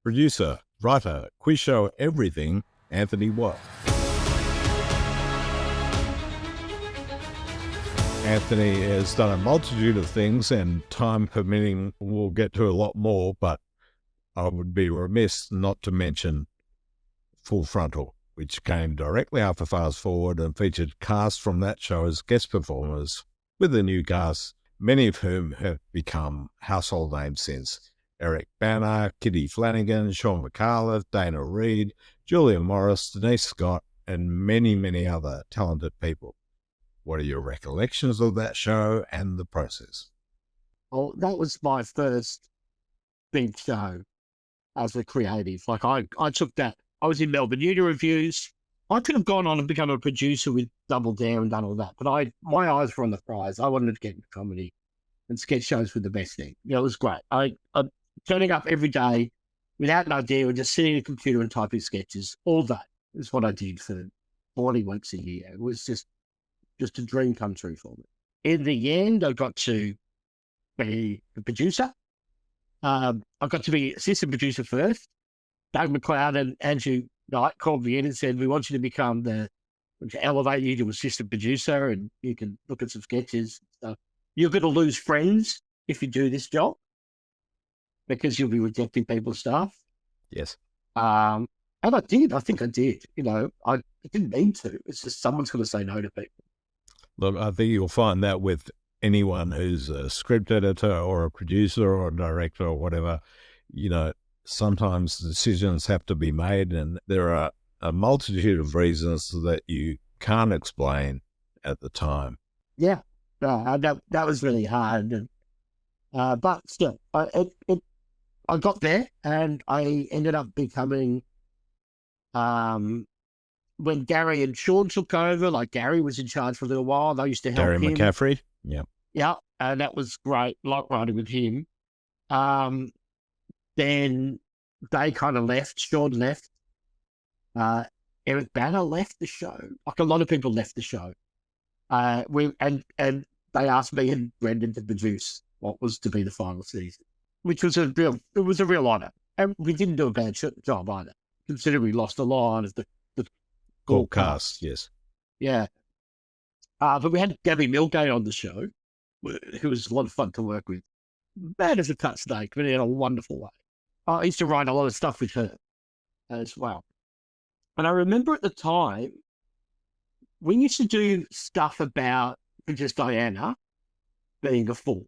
Producer, writer, quiz show, everything, Anthony Watt. Anthony has done a multitude of things, and time permitting, we'll get to a lot more, but I would be remiss not to mention Full Frontal, which came directly after Fast Forward and featured cast from that show as guest performers, with the new cast, many of whom have become household names since. Eric Banner, Kitty Flanagan, Sean McAuliffe, Dana Reed, Julia Morris, Denise Scott, and many, many other talented people. What are your recollections of that show and the process? Well, that was my first big show as a creative. Like I took that. I was in Melbourne Uni Reviews. I could have gone on and become a producer with Double Dare and done all that, but my eyes were on the prize. I wanted to get into comedy, and sketch shows were the best thing. It was great. I turning up every day without an idea and just sitting at a computer and typing sketches all day is what I did for 40 weeks a year. It was just a dream come true for me. In the end, I got to be the producer. I got to be assistant producer first. Doug McLeod and Andrew Knight called me in and said, we want you to elevate you to assistant producer, and you can look at some sketches and stuff. You're going to lose friends if you do this job because you'll be rejecting people's stuff. Yes. And I did. I think I did. I didn't mean to. It's just someone's going to say no to people. Look, I think you'll find that with anyone who's a script editor or a producer or a director or whatever, sometimes decisions have to be made, and there are a multitude of reasons that you can't explain at the time. Yeah, that was really hard. But still, I got there, and I ended up becoming, when Gary and Sean took over, like Gary was in charge for a little while. They used to help Gary him. McCaffrey, yeah. Yeah, and that was great, like writing with him. Then they kind of left. Sean left. Eric Banner left the show. Like a lot of people left the show. And they asked me and Brendan to produce what was to be the final season, which was a real honor. And we didn't do a bad job either, considering we lost a lot of the Full cast, yes. Yeah. But we had Gabby Milgate on the show, who was a lot of fun to work with. Bad as a cut snake, but in a wonderful way. I used to write a lot of stuff with her as well. And I remember at the time, we used to do stuff about Princess Diana being a fool,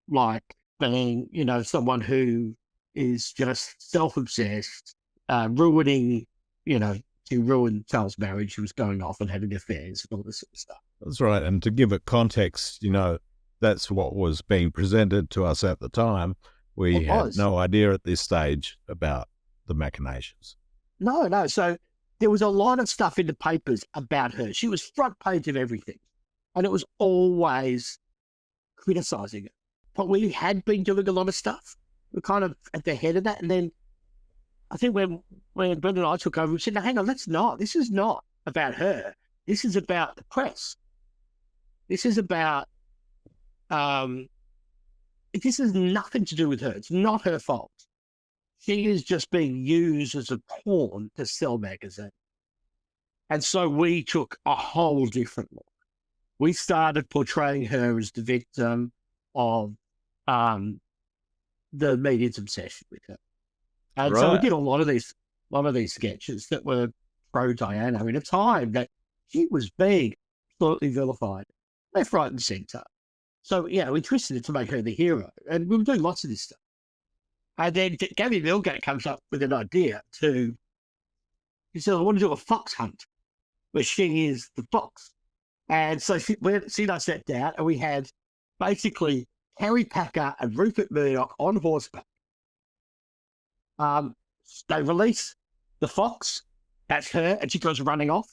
like being, someone who is just self-obsessed, ruining, she ruined Charles' marriage. She was going off and having affairs and all this sort of stuff. That's right. And to give it context, that's what was being presented to us at the time. We had no idea at this stage about the machinations. No. So there was a lot of stuff in the papers about her. She was front page of everything. And it was always criticizing her. But we had been doing a lot of stuff. We're kind of at the head of that. And then I think when Brendan and I took over, we said, no, hang on, this is not about her. This is about the press. This is about, this has nothing to do with her. It's not her fault. She is just being used as a pawn to sell magazines. And so we took a whole different look. We started portraying her as the victim of the media's obsession with her. And so we did a lot of these sketches that were pro Diana in a time that she was being absolutely vilified, left, right, and centre. So we twisted it to make her the hero, and we were doing lots of this stuff. And then Gabby Milgate comes up with an idea she said, I want to do a fox hunt where she is the fox. And so she and I sat down, and we had basically Harry Packer and Rupert Murdoch on horseback. They release the fox, that's her, and she goes running off.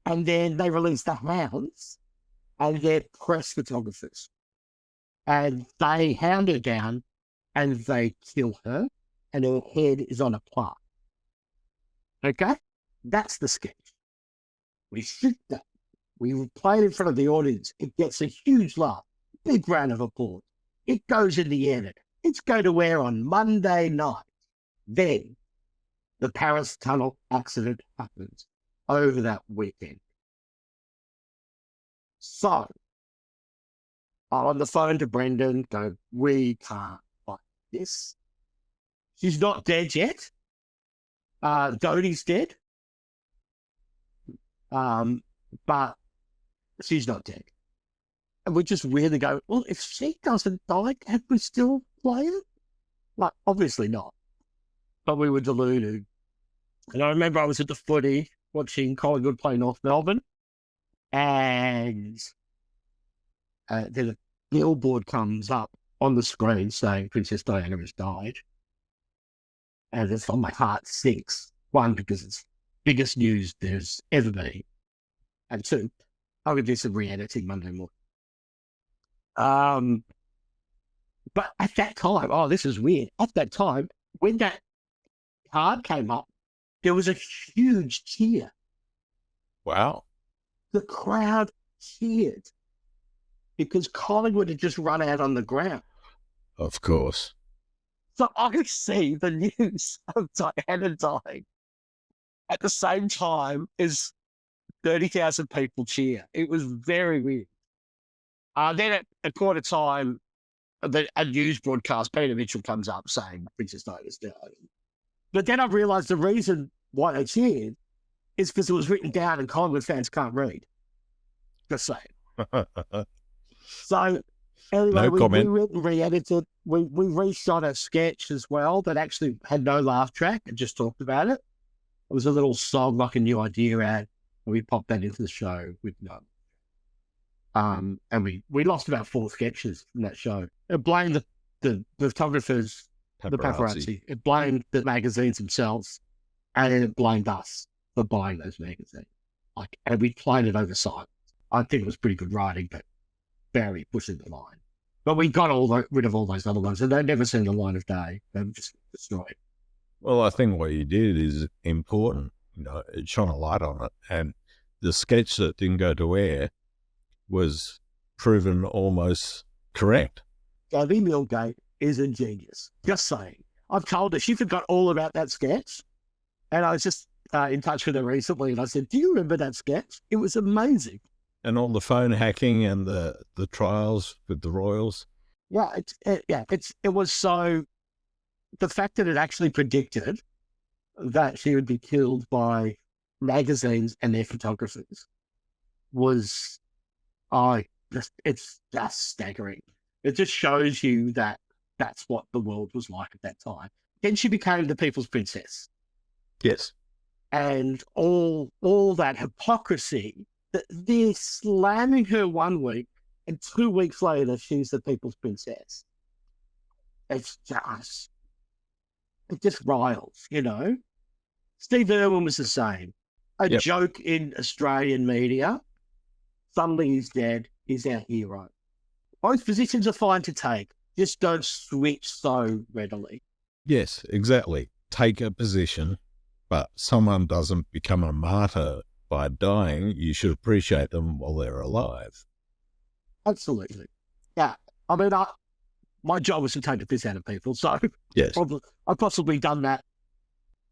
And then they release the hounds, and they're press photographers. And they hound her down, and they kill her, and her head is on a plaque. Okay? That's the sketch. We shoot that. We play it in front of the audience. It gets a huge laugh, big round of applause. It goes in the edit. It's going to air on Monday night. Then the Paris tunnel accident happened over that weekend. So I'm on the phone to Brendan, go, we can't fight this. She's not dead yet. Dodie's dead. But she's not dead. And we just weirdly go, well, if she doesn't die, can we still play it? Like, obviously not. But we were deluded. And I remember I was at the footy watching Collingwood play North Melbourne. And then a billboard comes up on the screen saying Princess Diana has died. And it's on my heart sinks. One, because it's biggest news there's ever been. And two, I'm going to do some re-editing Monday morning. But at that time, oh, this is weird. At that time, when that card came up, there was a huge cheer. Wow. The crowd cheered because Collingwood had just run out on the ground. Of course. So I see the news of Diana dying at the same time as 30,000 people cheer. It was very weird. Then at quarter time, a news broadcast, Peter Mitchell comes up saying Princess Diana's died. But then I realised the reason why they cheered is because it was written down and Collingwood fans can't read. Just saying. So anyway, we re-edited. We reshot a sketch as well that actually had no laugh track and just talked about it. It was a little song, like a new idea ad, and we popped that into the show with none. And we lost about 4 sketches from that show. It blamed the photographers, the paparazzi. It blamed the magazines themselves, and it blamed us for buying those magazines. And we played it over silence. I think it was pretty good writing, but very pushing the line. But we got rid of all those other ones, and they've never seen the light of day. They were just destroyed. Well, I think what you did is important. It shone a light on it, and the sketch that didn't go to air was proven almost correct. Gabby Millgate is a genius. Just saying. I've told her, she forgot all about that sketch. And I was just in touch with her recently, and I said, do you remember that sketch? It was amazing. And all the phone hacking and the trials with the Royals. Yeah, it was so... The fact that it actually predicted that she would be killed by magazines and their photographers was... it's just staggering. It just shows you that that's what the world was like at that time. Then she became the people's princess. Yes. And all that hypocrisy, that they're slamming her 1 week and 2 weeks later she's the people's princess. It just riles, Steve Irwin was the same. A joke in Australian media. Suddenly he's dead. He's our hero. Both positions are fine to take. Just don't switch so readily. Yes, exactly. Take a position, but someone doesn't become a martyr by dying. You should appreciate them while they're alive. Absolutely. Yeah. I mean, my job was to take the piss out of people. So yes, I've possibly done that.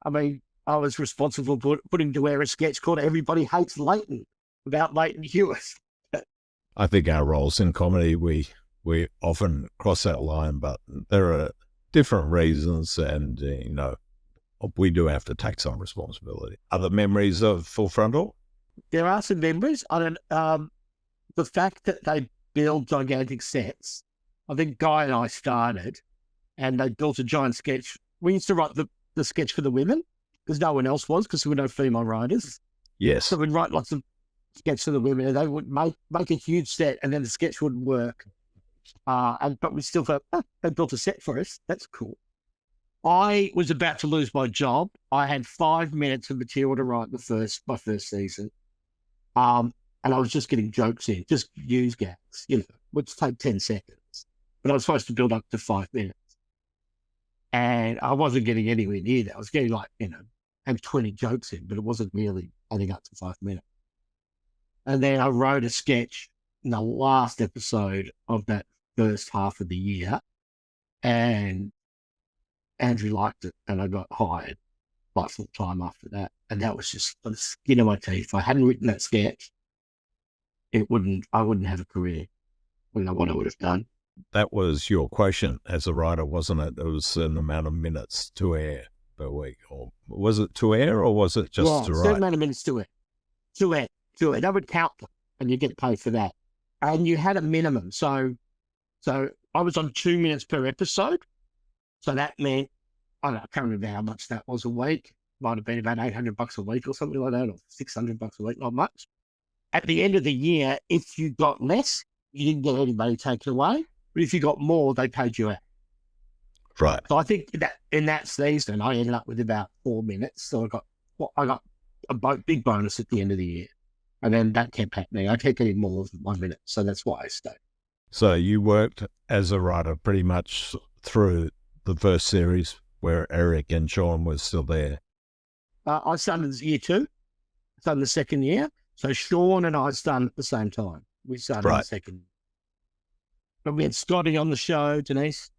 I mean, I was responsible for putting to air a sketch called Everybody Hates Leighton, about Leighton Hewitt. I think our roles in comedy, we often cross that line, but there are different reasons, and we do have to take some responsibility. Other memories of Full Frontal? There are some memories. The fact that they build gigantic sets. I think Guy and I started, and they built a giant sketch. We used to write the sketch for the women because no one else was, because there were no female writers. Yes. So we'd write lots of sketches for the women, and they would make a huge set, and then the sketch wouldn't work. But we still thought, they built a set for us. That's cool. I was about to lose my job. I had 5 minutes of material to write my first season. And I was just getting jokes in, just use gags, which take 10 seconds. But I was supposed to build up to 5 minutes. And I wasn't getting anywhere near that. I was getting have 20 jokes in, but it wasn't really adding up to 5 minutes. And then I wrote a sketch in the last episode of that first half of the year. And Andrew liked it, and I got hired like full time after that. And that was just for the skin of my teeth. If I hadn't written that sketch, I wouldn't have a career. I know what I would have done. That was your quotient as a writer, wasn't it? It was an amount of minutes to air per week. Or was it to air, or was it just to write? Certain amount of minutes to it. To it. They would count them, and you get paid for that. And you had a minimum. So I was on 2 minutes per episode. So that meant, I can't remember how much that was a week. Might have been about $800 a week or something like that, or $600 a week, not much. At the end of the year, if you got less, you didn't get anybody taken away. But if you got more, they paid you out. Right. So I think that in that season, I ended up with about 4 minutes. So I got a big bonus at the end of the year. And then that kept happening. I kept getting more than 1 minute. So that's why I stayed. So you worked as a writer pretty much through the first series where Eric and Sean was still there. I started as year 2. I started the second year. So Sean and I started at the same time. We started in the second. But we had Scotty on the show, Denise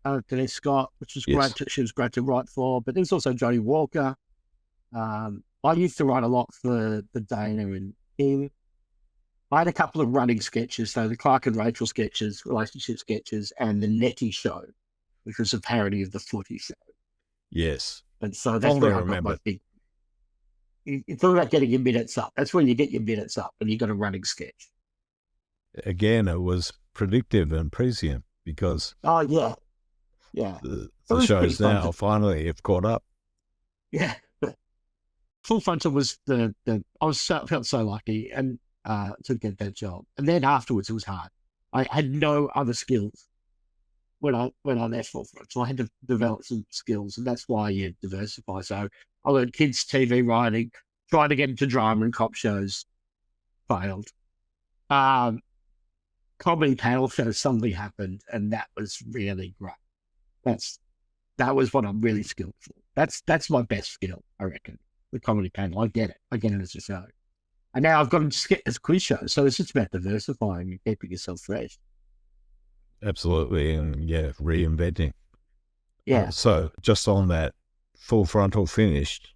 Scott, which was great. She was great to write for. But there was also Jodie Walker. I used to write a lot for Dana and him. I had a couple of running sketches, so the Clark and Rachel sketches, relationship sketches, and the Nettie show, which was a parody of the Footy show. Yes. And so that's where I got my big. It's all about getting your minutes up. That's when you get your minutes up, and you got a running sketch. Again, it was predictive and prescient because the shows now finally have caught up. Yeah, Full Frontal was I felt so lucky and to get that job, and then afterwards it was hard. I had no other skills when I left Full Frontal. I had to develop some skills, and that's why you diversify. So I learned kids TV writing, tried to get into drama and cop shows, failed. Comedy panel shows, something happened, and that was really great. That was what I'm really skilled for. That's my best skill, I reckon. The comedy panel, I get it as a show. And now I've got to skip as quiz shows, so it's just about diversifying and keeping yourself fresh. Absolutely, and reinventing. Yeah. So just on that, Full Frontal finished,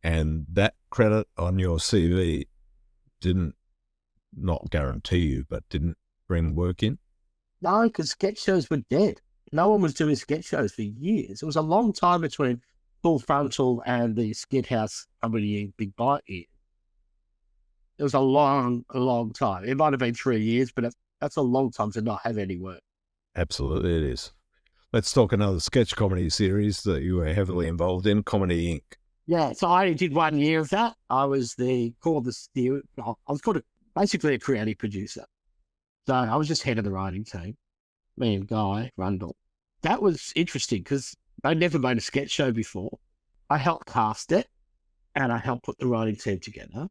and that credit on your CV didn't not guarantee you, but didn't bring work in? No, because sketch shows were dead. No one was doing sketch shows for years. It was a long time between Full Frontal and the Skid House Comedy Big Bite year. It was a long time. It might have been 3 years, but that's a long time to not have any work. Absolutely, it is. Let's talk another sketch comedy series that you were heavily involved in, Comedy Inc. Yeah, so I only did 1 year of that. I was basically a creative producer. So I was just head of the writing team, me and Guy Rundle. That was interesting because I'd never made a sketch show before. I helped cast it and I helped put the writing team together.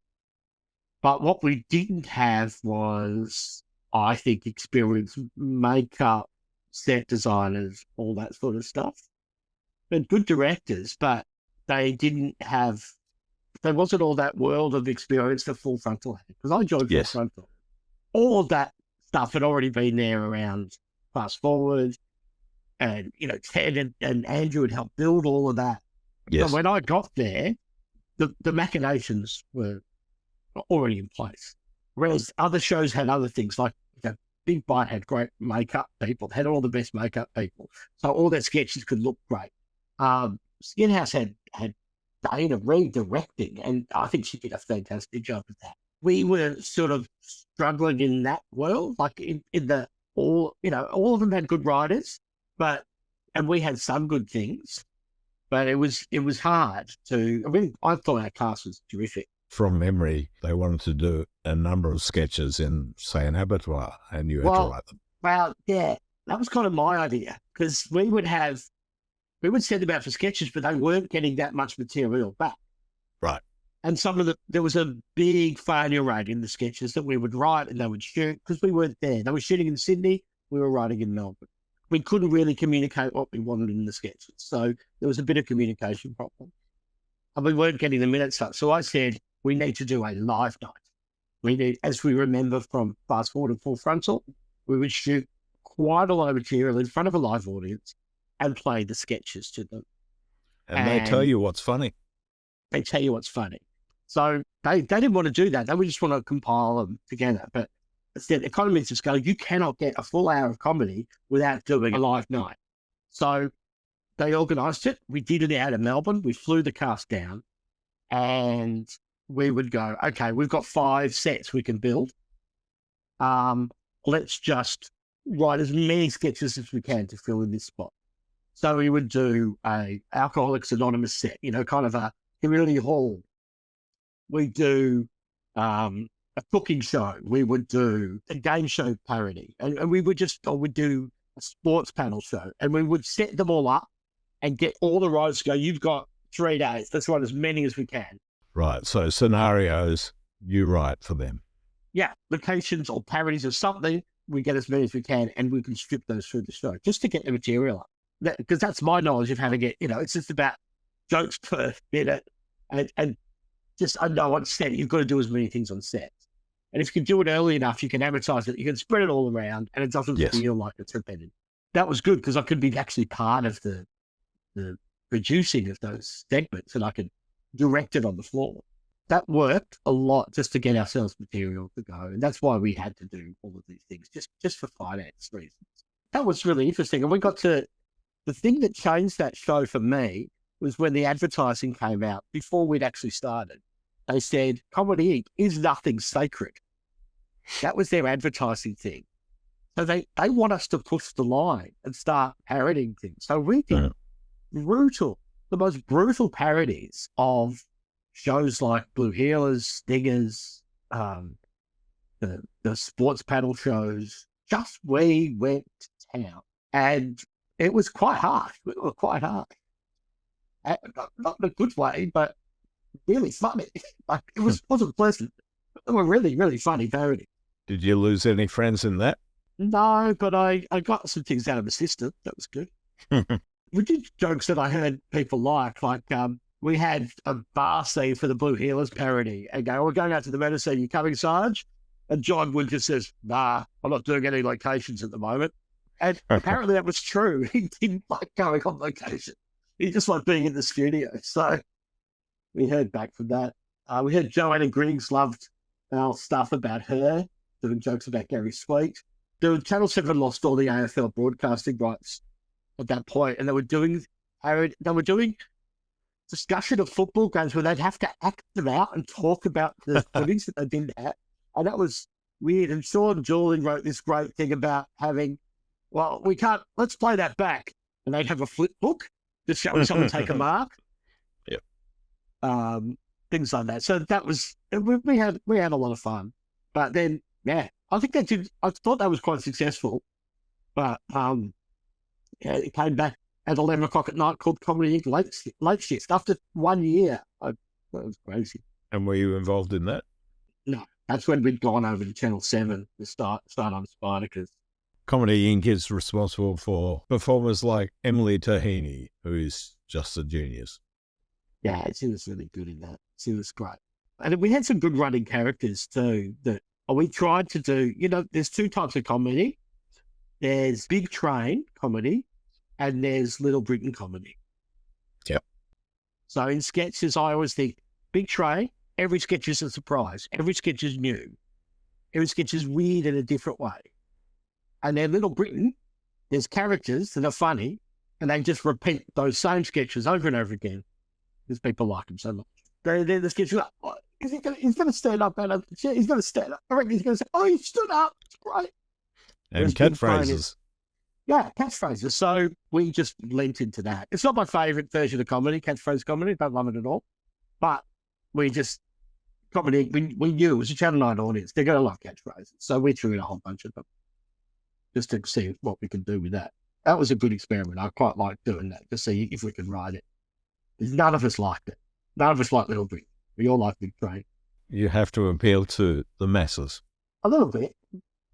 But what we didn't have was, I think, experience, makeup, set designers, all that sort of stuff. And good directors, but there wasn't all that world of experience that Full Frontal had. Because I joined Full Frontal. All of that stuff had already been there around Fast Forward, and Ted and Andrew had helped build all of that. Yes. So when I got there, the machinations were already in place. Whereas other shows had other things, like Big Bite had great makeup people, had all the best makeup people, so all their sketches could look great. Skin House had Dana redirecting, and I think she did a fantastic job of that. We were sort of struggling in that world, like all of them had good writers, and we had some good things, but it was hard to. I mean, I thought our cast was terrific. From memory, they wanted to do a number of sketches in, say, an abattoir, and you had to write them. Well, yeah, that was kind of my idea, because we would send them out for sketches, but they weren't getting that much material back. Right. And there was a big failure rate in the sketches that we would write and they would shoot, because we weren't there. They were shooting in Sydney, we were writing in Melbourne. We couldn't really communicate what we wanted in the sketches. So there was a bit of communication problem. And we weren't getting the minutes up. So I said, we need to do a live night. We need, as we remember from Fast Forward and Full Frontal, we would shoot quite a lot of material in front of a live audience and play the sketches to them. And they tell you what's funny. They tell you what's funny. So they didn't want to do that. They would just want to compile them together. But instead, economists just go, you cannot get a full hour of comedy without doing a live night. So they organised it. We did it out of Melbourne. We flew the cast down and we would go, okay, we've got 5 sets we can build. Let's just write as many sketches as we can to fill in this spot. So we would do a Alcoholics Anonymous set, kind of a community hall. We do a cooking show. We would do a game show parody, and we would we'd do a sports panel show, and we would set them all up and get all the writers to go, you've got 3 days. Let's write as many as we can. Right. So scenarios you write for them. Yeah. Locations or parodies of something, we get as many as we can, and we can strip those through the show just to get the material up. Because that's my knowledge of how to get, it's just about jokes per minute and just, I know on set, you've got to do as many things on set. And if you can do it early enough, you can amortize it, you can spread it all around, and it doesn't feel like it's repetitive. That was good because I could be actually part of the producing of those segments, and I could direct it on the floor. That worked a lot just to get ourselves material to go. And that's why we had to do all of these things, just for finance reasons. That was really interesting. And we got to, the thing that changed that show for me was when the advertising came out before we'd actually started. They said, Comedy Inc. is nothing sacred. That was their advertising thing. So they want us to push the line and start parodying things. So we did the most brutal parodies of shows like Blue Heelers, Stingers, the sports panel shows. Just we went to town. And it was quite harsh. It was quite harsh. Not in a good way, but really funny. It wasn't pleasant. They were really, really funny parodies. Did you lose any friends in that? No, but I got some things out of the system. That was good. We did jokes that I heard people like we had a bar scene for the Blue Heelers parody and we're going out to the meta scene, you coming, Sarge? And John Wood just says, nah, I'm not doing any locations at the moment. And apparently that was true. He didn't like going on location. He just liked being in the studio. So we heard back from that. We heard Joanna Griggs loved our stuff about her, doing jokes about Gary Sweet. Channel 7 lost all the AFL broadcasting rights at that point, and they were doing discussion of football games where they'd have to act them out and talk about the footings that they didn't have. And that was weird. And Sean Julian wrote this great thing about having, let's play that back. And they'd have a flip book, just showing someone take a mark. Yep. Things like that. So that was, we had a lot of fun. But then, I think I thought that was quite successful. But it came back at 11 o'clock at night called Comedy Inc. Late Shift. After 1 year, that was crazy. And were you involved in that? No, that's when we'd gone over to Channel 7 to start on Spartacus. Comedy Inc. is responsible for performers like Emily Tahini, who is just a genius. Yeah, she was really good in that. She was great. And we had some good running characters too that we tried to do. There's 2 types of comedy. There's Big Train comedy and there's Little Britain comedy. Yep. So in sketches, I always think Big Train, every sketch is a surprise. Every sketch is new. Every sketch is weird in a different way. And then Little Britain, there's characters that are funny and they just repeat those same sketches over and over again because people like them so much. They're the sketches like, he's going to stand up out of the chair. He's going to stand up. I reckon he's going to say, oh, he stood up. It's great. And catchphrases. Yeah, catchphrases. So we just lent into that. It's not my favourite version of comedy, catchphrase comedy. Don't love it at all. But we knew it was a Channel 9 audience. They're going to love catchphrases. So we threw in a whole bunch of them just to see what we could do with that. That was a good experiment. I quite liked doing that to see if we could write it. Because none of us liked it. None of us liked Little Britain. We all like Big Train. You have to appeal to the masses. A little bit,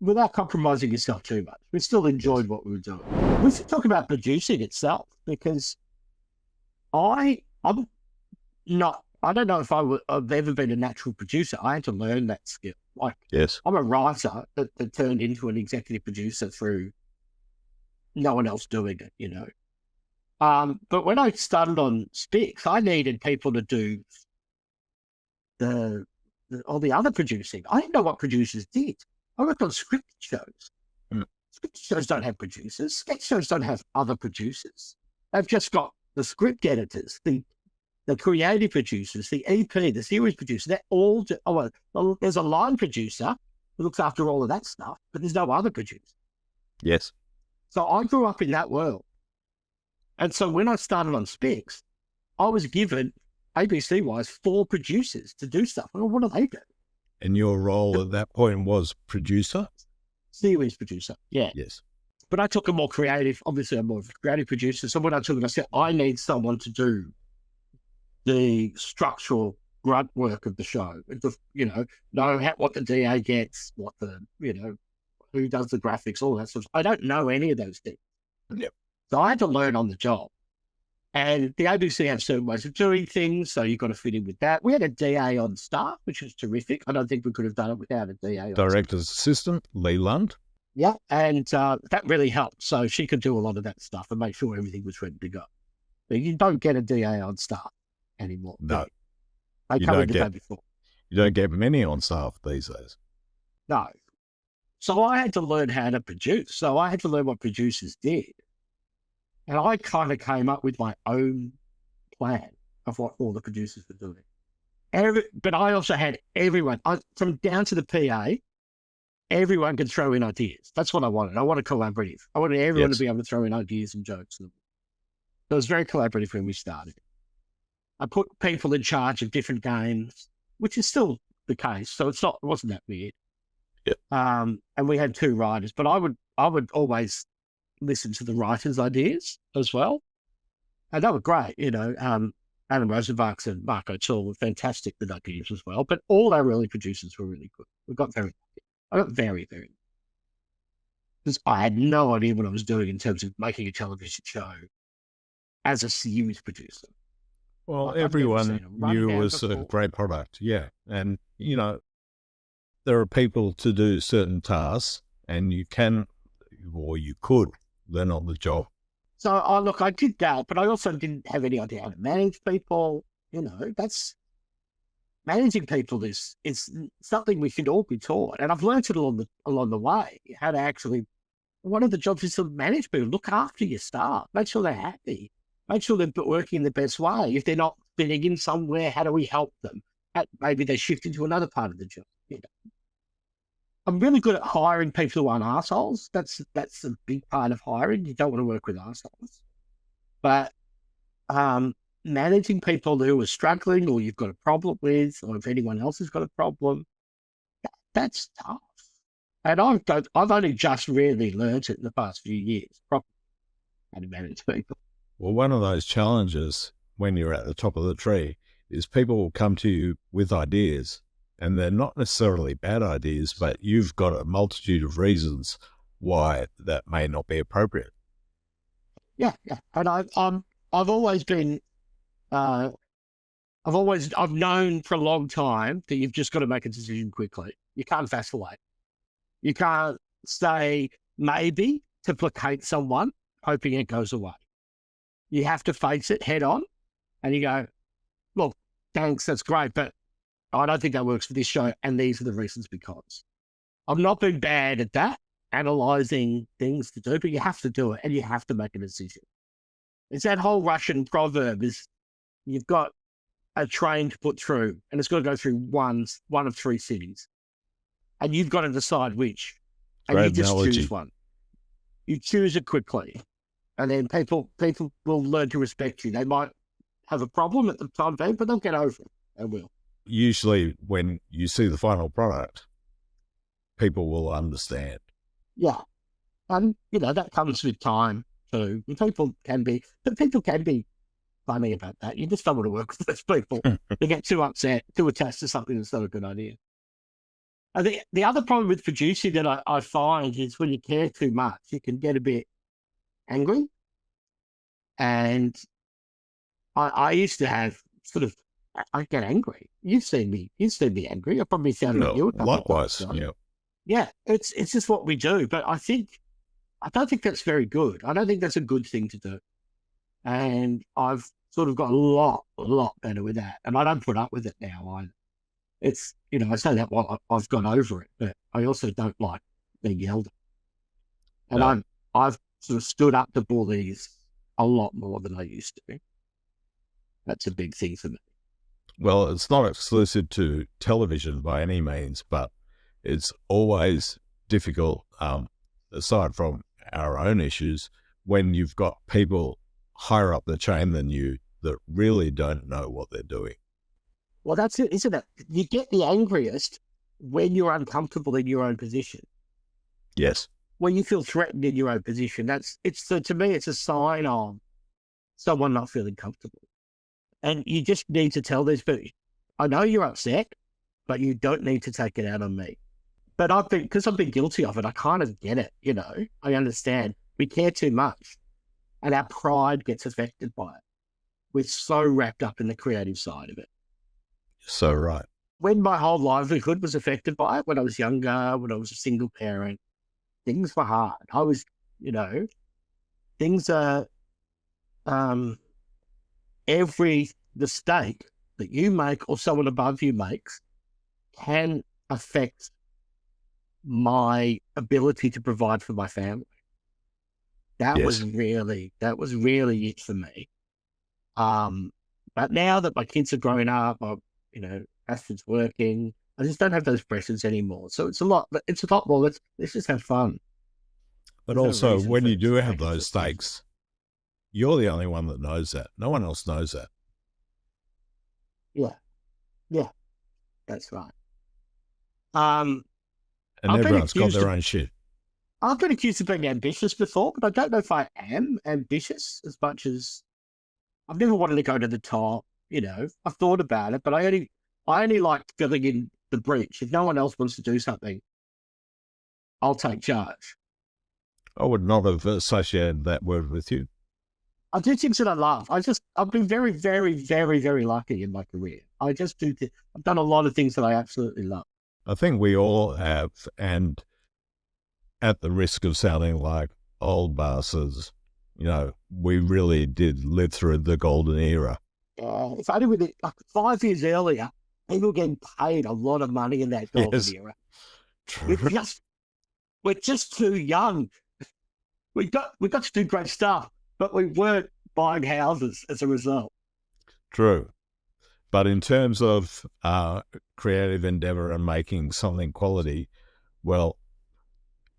without compromising yourself too much. We still enjoyed what we were doing. We should talk about producing itself because I'm not, I don't know if I've ever been a natural producer. I had to learn that skill. Yes. I'm a writer that turned into an executive producer through no one else doing it, But when I started on Spicks, I needed people to do all the other producing. I didn't know what producers did. I worked on scripted shows. Mm. Scripted shows don't have producers. Sketch shows don't have other producers. They've just got the script editors, the creative producers, the EP, the series producer. They're all. Well, there's a line producer who looks after all of that stuff, but there's no other producer. Yes. So I grew up in that world. And so when I started on Spicks, I was given, ABC-wise, 4 producers to do stuff. Well, what do they do? And your role at that point was producer? Series producer, yeah. Yes. But I took a more creative, obviously I'm more of a creative producer. So when I took it, I said, I need someone to do the structural grunt work of the show. Know what the DA gets, what the, who does the graphics, all that sort of stuff. I don't know any of those things. Yep. So I had to learn on the job. And the ABC have certain ways of doing things, so you've got to fit in with that. We had a DA on staff, which was terrific. I don't think we could have done it without a DA. Director's assistant, Lee Lund. Yeah, and that really helped. So she could do a lot of that stuff and make sure everything was ready to go. But you don't get a DA on staff anymore. No. They come in the day before. You don't get many on staff these days. No. So I had to learn how to produce. So I had to learn what producers did. And I kind of came up with my own plan of what all the producers were doing. But I also had everyone, from down to the PA, everyone could throw in ideas. That's what I wanted. I wanted collaborative. I wanted everyone to be able to throw in ideas and jokes. So it was very collaborative when we started. I put people in charge of different games, which is still the case. So it wasn't that weird. Yep. And we had 2 writers, but I would always listen to the writers' ideas as well. And they were great, Adam Rosenbachs and Mark O'Toole were fantastic with ideas as well. But all our early producers were really good. I got very, very, because I had no idea what I was doing in terms of making a television show as a series producer. Well, everyone knew it was a great product, yeah. And, there are people to do certain tasks, and you can, or you could, learn on the job. So, I did that, but I also didn't have any idea how to manage people. That's managing people is something we should all be taught. And I've learned it along the way, how to actually, one of the jobs is to manage people, look after your staff, make sure they're happy, make sure they're working in the best way. If they're not fitting in somewhere, how do we help them? Maybe they shift into another part of the job. I'm really good at hiring people who aren't assholes. That's a big part of hiring. You don't want to work with assholes. But managing people who are struggling or you've got a problem with, or if anyone else has got a problem, that's tough. And I've only just really learned it in the past few years, properly, how to manage people. Well, one of those challenges when you're at the top of the tree is people will come to you with ideas. And they're not necessarily bad ideas, but you've got a multitude of reasons why that may not be appropriate. Yeah. And I've always been, I've known for a long time that you've just got to make a decision quickly. You can't vacillate. You can't say maybe to placate someone, hoping it goes away. You have to face it head on, and you go, look, thanks, that's great, but I don't think that works for this show, and these are the reasons because. I've not been bad at that, analysing things to do, but you have to do it, and you have to make a decision. It's that whole Russian proverb is you've got a train to put through, and it's got to go through one of 3 cities, and you've got to decide which, and Great you just analogy. choose one. You choose it quickly, and then people will learn to respect you. They might have a problem at the time, but they'll get over it. They will. Usually when you see the final product, people will understand. Yeah. And, that comes with time too. And people can be funny about that. You just don't want to work with those people. They get too upset, too attached to something that's not a good idea. I think the other problem with producing that I find is when you care too much, you can get a bit angry. And I used to have I get angry. You've seen me angry. I probably sounded like you. Likewise, yeah. Yeah, it's just what we do. But I don't think that's very good. I don't think that's a good thing to do. And I've sort of got a lot better with that. And I don't put up with it now. It's, I say that while I've gone over it, but I also don't like being yelled at. And No. I've sort of stood up to bullies a lot more than I used to. That's a big thing for me. Well, it's not exclusive to television by any means, but it's always difficult, aside from our own issues, when you've got people higher up the chain than you that really don't know what they're doing. Well, that's it, isn't it? You get the angriest when you're uncomfortable in your own position. Yes. When you feel threatened in your own position. To me, it's a sign of someone not feeling comfortable. And you just need to tell these people, I know you're upset, but you don't need to take it out on me. But because I've been guilty of it, I kind of get it, I understand. We care too much and our pride gets affected by it. We're so wrapped up in the creative side of it. So right. When my whole livelihood was affected by it, when I was younger, when I was a single parent, things were hard. I was, things are, every mistake that you make or someone above you makes can affect my ability to provide for my family. That was really it for me. But now that my kids are growing up, Astrid's working, I just don't have those pressures anymore. So it's a lot more. Let's just have fun. But also, when you do have those stakes, you're the only one that knows that. No one else knows that. Yeah, that's right. And everyone's got their own shit. I've been accused of being ambitious before, but I don't know if I am ambitious as much as I've never wanted to go to the top. I've thought about it, but I only like filling in the breach. If no one else wants to do something, I'll take charge. I would not have associated that word with you. I do things that I love. I've been very, very, very, very lucky in my career. I've done a lot of things that I absolutely love. I think we all have, and at the risk of sounding like old bastards, we really did live through the golden era. If only with it, like 5 years earlier, people were getting paid a lot of money in that golden era. True. We're just too young. We got to do great stuff, but we weren't buying houses as a result. True. But in terms of creative endeavor and making something quality, well,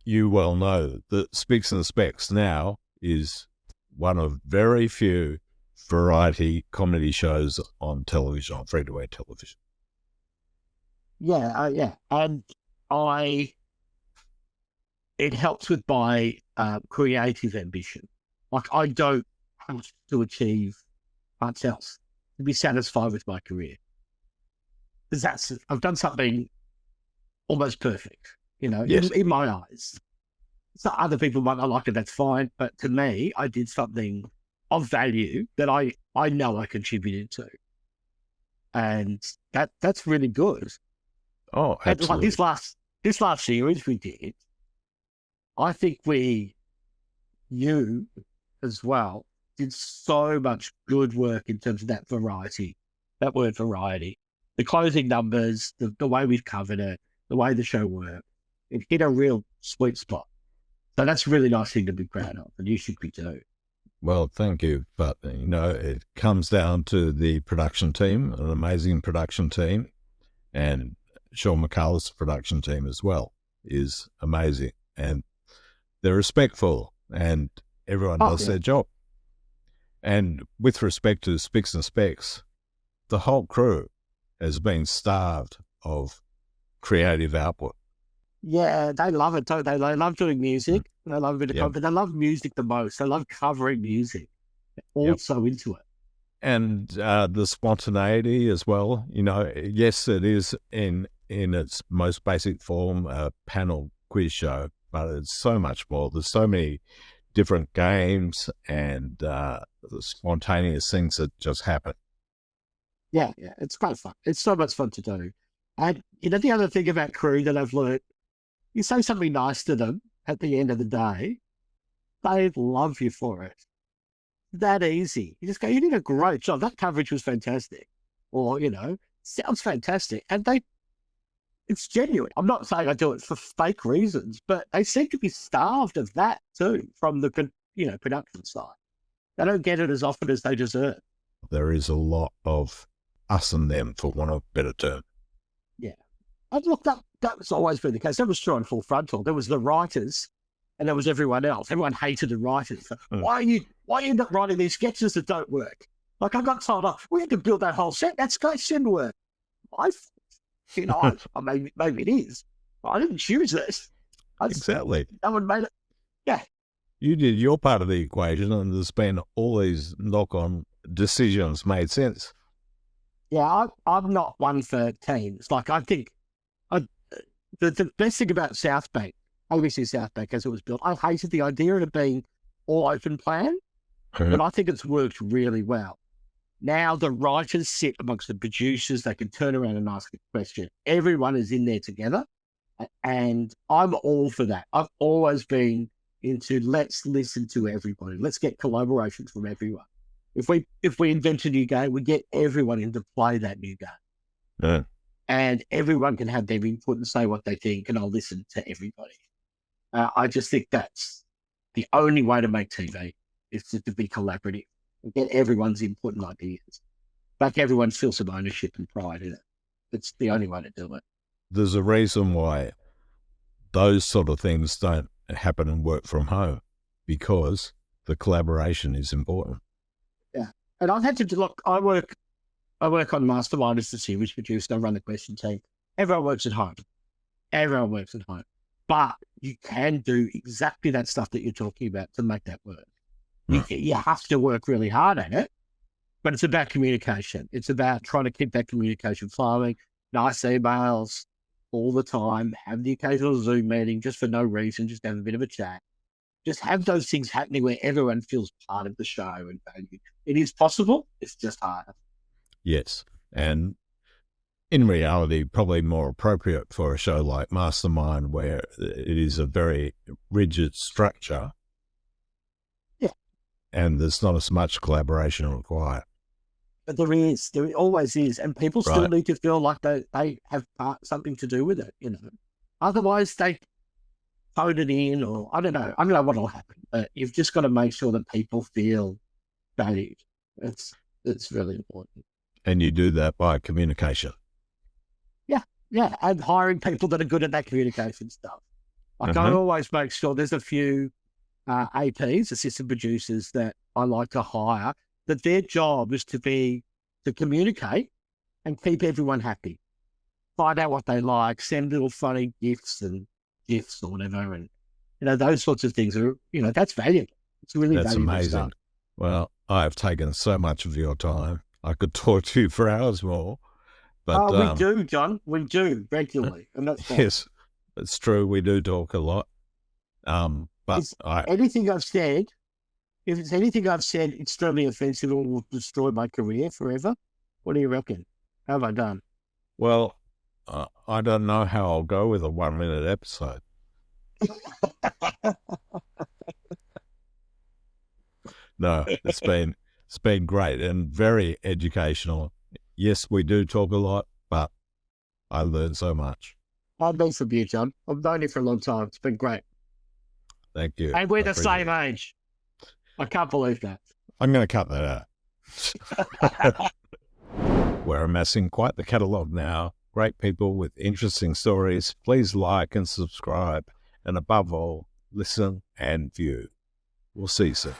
you well know that Spicks and Specks now is one of very few variety comedy shows on television, on free-to-air television. Yeah. And it helps with my creative ambition. Like, I don't have to achieve much else to be satisfied with my career. Because I've done something almost perfect, in my eyes. So other people might not like it, that's fine. But to me, I did something of value that I know I contributed to. And that's really good. Oh, absolutely. And like this last series we did, I think you as well, did so much good work in terms of that word variety. The closing numbers, the way we've covered it, the way the show worked, it hit a real sweet spot. So that's a really nice thing to be proud of, and you should be too. Well, thank you. But, it comes down to the production team, an amazing production team, and Sean McCullough's production team as well is amazing. And they're respectful, and everyone does their job. And with respect to Spicks and Specks, the whole crew has been starved of creative output. Yeah, they love it, don't they? They love doing music. They love a bit of comedy. They love music the most. They love covering music. They're also into it. And the spontaneity as well. Yes, it is in its most basic form a panel quiz show, but it's so much more. There's so many different games and spontaneous things that just happen. Yeah, it's quite fun. It's so much fun to do. And the other thing about crew that I've learned, you say something nice to them at the end of the day, they love you for it. that easy. You just go, you did a great job. That coverage was fantastic. Or, sounds fantastic. And it's genuine. I'm not saying I do it for fake reasons, but they seem to be starved of that too from the, production side. They don't get it as often as they deserve. There is a lot of us and them, for want of a better term. Yeah. And look, that's always been the case. That was true on Full Frontal. There was the writers and there was everyone else. Everyone hated the writers. Why are you not writing these sketches that don't work? Like I got told, we had to build that whole set. That sketch didn't work. Maybe it is. I didn't choose this. Exactly. No one made it. Yeah. You did your part of the equation, and there's been all these knock-on decisions made since. Yeah, I'm not one for teams. Like I think the best thing about South Bank, obviously South Bank as it was built, I hated the idea of it being all open plan, but I think it's worked really well. Now the writers sit amongst the producers. They can turn around and ask a question. Everyone is in there together, and I'm all for that. I've always been into let's listen to everybody. Let's get collaborations from everyone. If we invent a new game, we get everyone in to play that new game. Yeah. And everyone can have their input and say what they think, and I'll listen to everybody. I just think that's the only way to make TV is to be collaborative and get everyone's input and ideas. Make everyone feel some ownership and pride in it. It's the only way to do it. There's a reason why those sort of things don't happen and work from home, because the collaboration is important. Yeah. And I've had to look, I work on Mastermind as the series producer. I run the question team. Everyone works at home. But you can do exactly that stuff that you're talking about to make that work. You have to work really hard at it, but it's about communication. It's about trying to keep that communication flowing, nice emails all the time, have the occasional Zoom meeting just for no reason, just have a bit of a chat. Just have those things happening where everyone feels part of the show and valued. It is possible. It's just harder. Yes. And in reality, probably more appropriate for a show like Mastermind, where it is a very rigid structure. Yeah. And there's not as much collaboration required. But there always is. And people still need to feel like they have something to do with it, Otherwise, they phone it in, or I don't know what will happen. But you've just got to make sure that people feel valued. It's really important. And you do that by communication. Yeah, and hiring people that are good at that communication stuff. Like I always make sure there's a few APs, assistant producers, that I like to hire, that their job is to communicate and keep everyone happy. Find out what they like, send little funny gifts and gifts or whatever, and those sorts of things are that's valuable. It's really that's valuable amazing. stuff. Well, I've taken so much of your time. I could talk to you for hours more. But, we do, John. We do regularly, and that's fine. Yes, it's true. We do talk a lot. But anything I've said, if it's anything I've said extremely offensive or will destroy my career forever, what do you reckon? How have I done? Well, I don't know how I'll go with a 1-minute episode. No, it's been great and very educational. Yes, we do talk a lot, but I learned so much. I've been from you, John. I've known you for a long time. It's been great. Thank you. And we're the same age. I can't believe that. I'm going to cut that out. We're amassing quite the catalogue now. Great people with interesting stories. Please like and subscribe. And above all, listen and view. We'll see you soon.